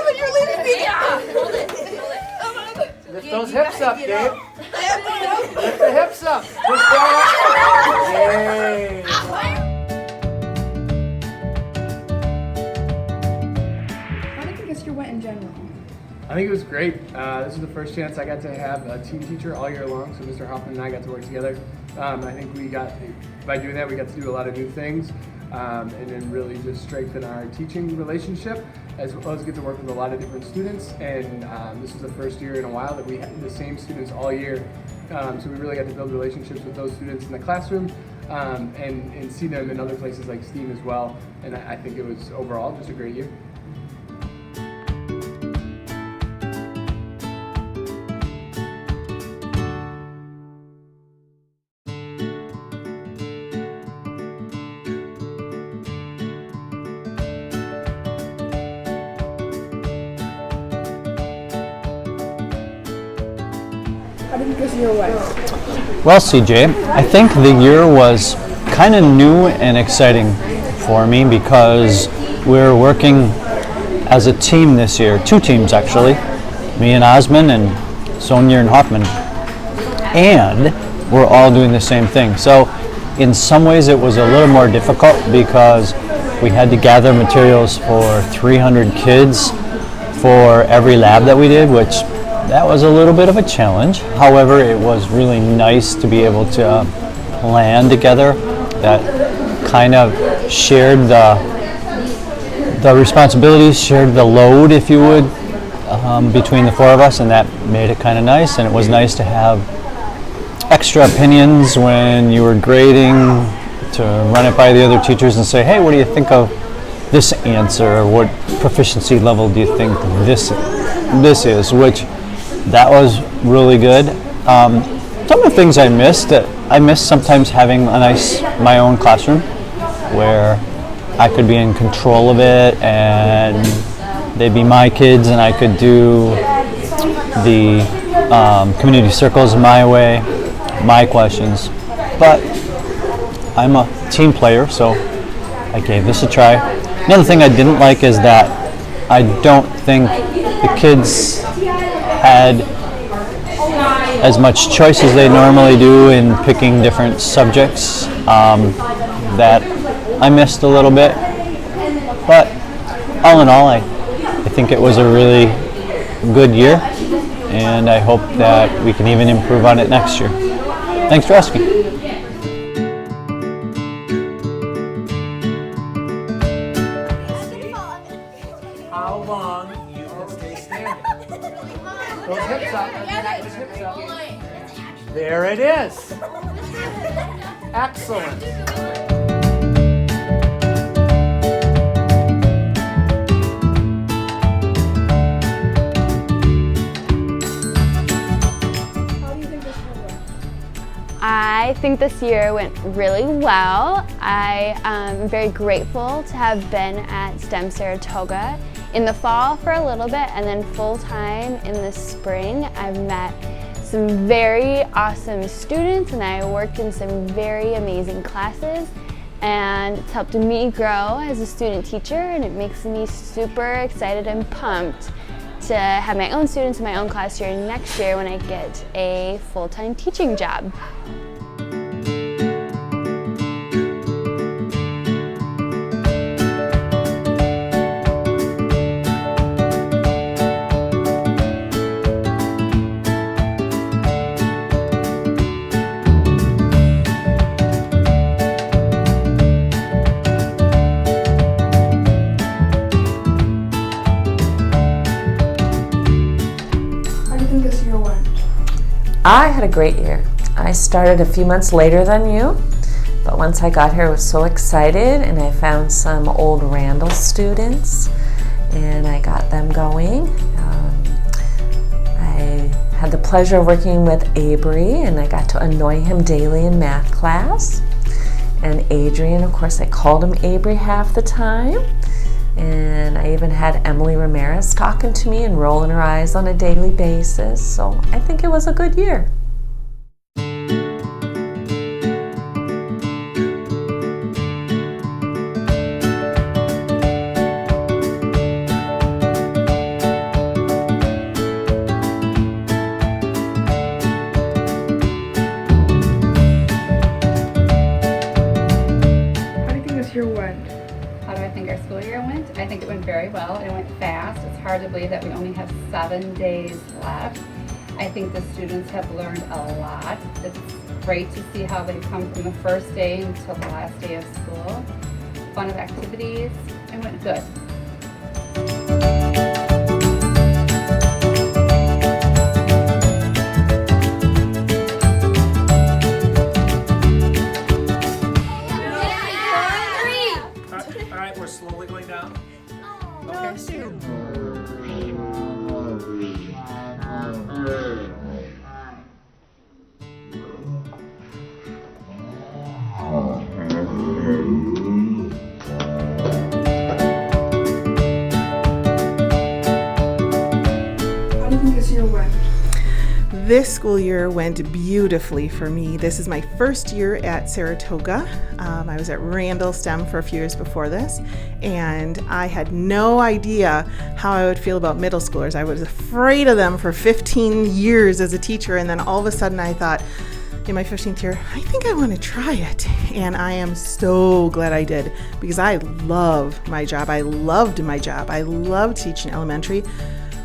Mama, you're leading me. Hold it. Lift those hips up, Gabe. Lift the hips up. Push down. Yay. How do you think this year went in general? I think it was great. This is the first chance I got to have a team teacher all year long, so Mr. Hoffman and I got to work together. I think by doing that, we got to do a lot of new things, and then really just strengthen our teaching relationship, as well as get to work with a lot of different students. And this was the first year in a while that we had the same students all year. So we really got to build relationships with those students in the classroom, and see them in other places like STEAM as well. And I think it was overall just a great year. How do you think this year went? Well, CJ, I think the year was kind of new and exciting for me because we're working as a team this year, 2 teams actually, me and Osman and Sonia and Hoffman, and we're all doing the same thing. So in some ways it was a little more difficult because we had to gather materials for 300 kids for every lab that we did, which that was a little bit of a challenge. However, it was really nice to be able to plan together. That kind of shared the responsibilities, shared the load, if you would, between the 4 of us, and that made it kind of nice. And it was nice to have extra opinions when you were grading, to run it by the other teachers and say, hey, what do you think of this answer? What proficiency level do you think this is? Which that was really good. Some of the things I missed sometimes having my own classroom where I could be in control of it and they'd be my kids and I could do the community circles my way, my questions. But I'm a team player, so I gave this a try. Another thing I didn't like is that I don't think the kids had as much choice as they normally do in picking different subjects. That I missed a little bit, but all in all, I think it was a really good year, and I hope that we can even improve on it next year. Thanks for asking. How long you can stay standing? Those hips up. Those hips up. There it is. Excellent. I think this year went really well. I am very grateful to have been at STEM Saratoga in the fall for a little bit and then full-time in the spring. I've met some very awesome students and I worked in some very amazing classes, and it's helped me grow as a student teacher, and it makes me super excited and pumped to have my own students in my own class year next year when I get a full-time teaching job. I had a great year. I started a few months later than you, but once I got here I was so excited, and I found some old Randall students and I got them going. I had the pleasure of working with Avery, and I got to annoy him daily in math class. And Adrian, of course, I called him Avery half the time. And I even had Emily Ramirez talking to me and rolling her eyes on a daily basis. So I think it was a good year. think it went very well. It went fast. It's hard to believe that we only have 7 days left. I think the students have learned a lot. It's great to see how they've come from the first day until the last day of school. Fun of activities. It went good. All right, we're slowly going down. Okay. How do you think this year went? This school year went beautifully for me. This is my first year at Saratoga. I was at Randall STEM for a few years before this, and I had no idea how I would feel about middle schoolers. I was afraid of them for 15 years as a teacher, and then all of a sudden I thought, in my 15th year, I think I want to try it. And I am so glad I did, because I love my job. I loved my job. I loved teaching elementary.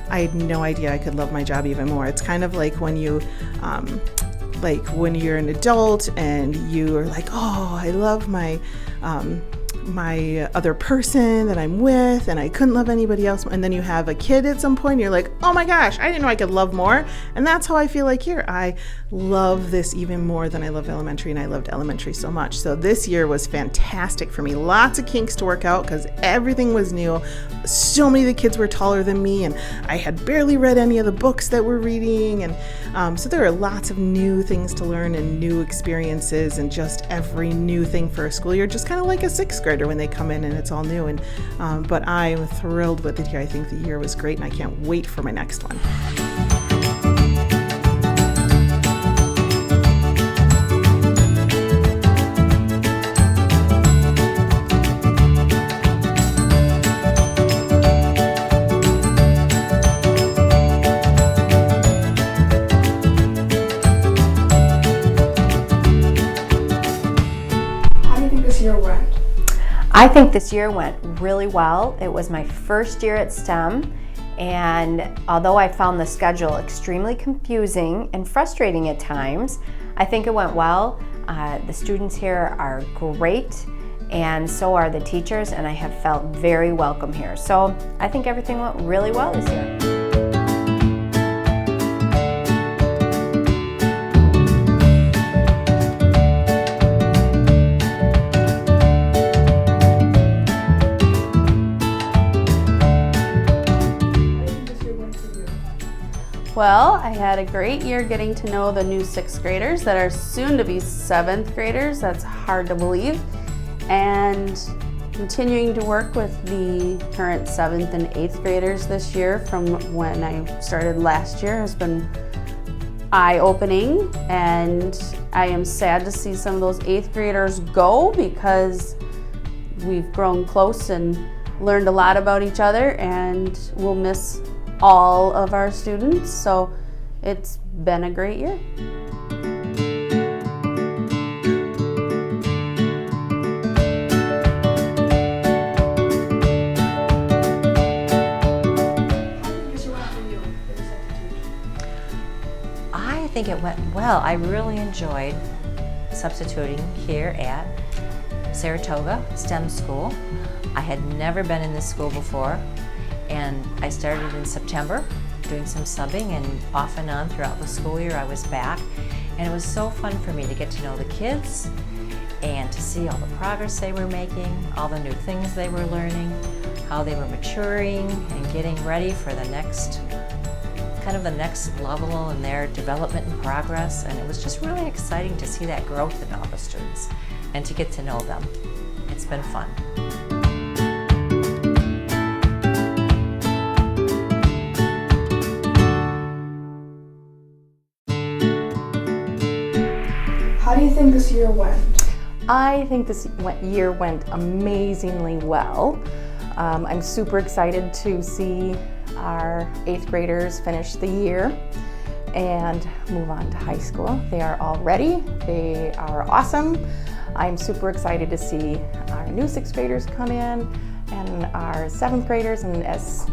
I had no idea I could love my job even more. It's kind of like when you, when you're an adult and you are like, oh, I love my my other person that I'm with, and I couldn't love anybody else. And then you have a kid at some point, and you're like, oh my gosh, I didn't know I could love more. And that's how I feel like here. I love this even more than I love elementary, and I loved elementary so much. So this year was fantastic for me. Lots of kinks to work out because everything was new. So many of the kids were taller than me, and I had barely read any of the books that we're reading. And so there are lots of new things to learn and new experiences, and just every new thing for a school year, just kind of like a sixth grader when they come in and it's all new. And but I'm thrilled with it here. I think the year was great, and I can't wait for my next one. How do you think this year went? I think this year went really well. It was my first year at STEM, and although I found the schedule extremely confusing and frustrating at times, I think it went well. The students here are great, and so are the teachers, and I have felt very welcome here. So I think everything went really well this year. Well, I had a great year getting to know the new 6th graders that are soon to be 7th graders. That's hard to believe. And continuing to work with the current 7th and 8th graders this year from when I started last year has been eye-opening. And I am sad to see some of those 8th graders go, because we've grown close and learned a lot about each other, and we'll miss all of our students, so it's been a great year. I think it went well. I really enjoyed substituting here at Saratoga STEM School. I had never been in this school before, and I started in September doing some subbing, and off and on throughout the school year I was back, and it was so fun for me to get to know the kids and to see all the progress they were making, all the new things they were learning, how they were maturing and getting ready for the next level in their development and progress. And it was just really exciting to see that growth in all the students and to get to know them. It's been fun. How do you think this year went? I think this year went amazingly well. I'm super excited to see our 8th graders finish the year and move on to high school. They are all ready. They are awesome. I'm super excited to see our new 6th graders come in and our 7th graders, and as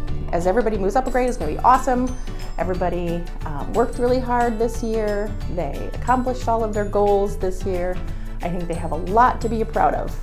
everybody moves up a grade, it's going to be awesome. Everybody worked really hard this year. They accomplished all of their goals this year. I think they have a lot to be proud of.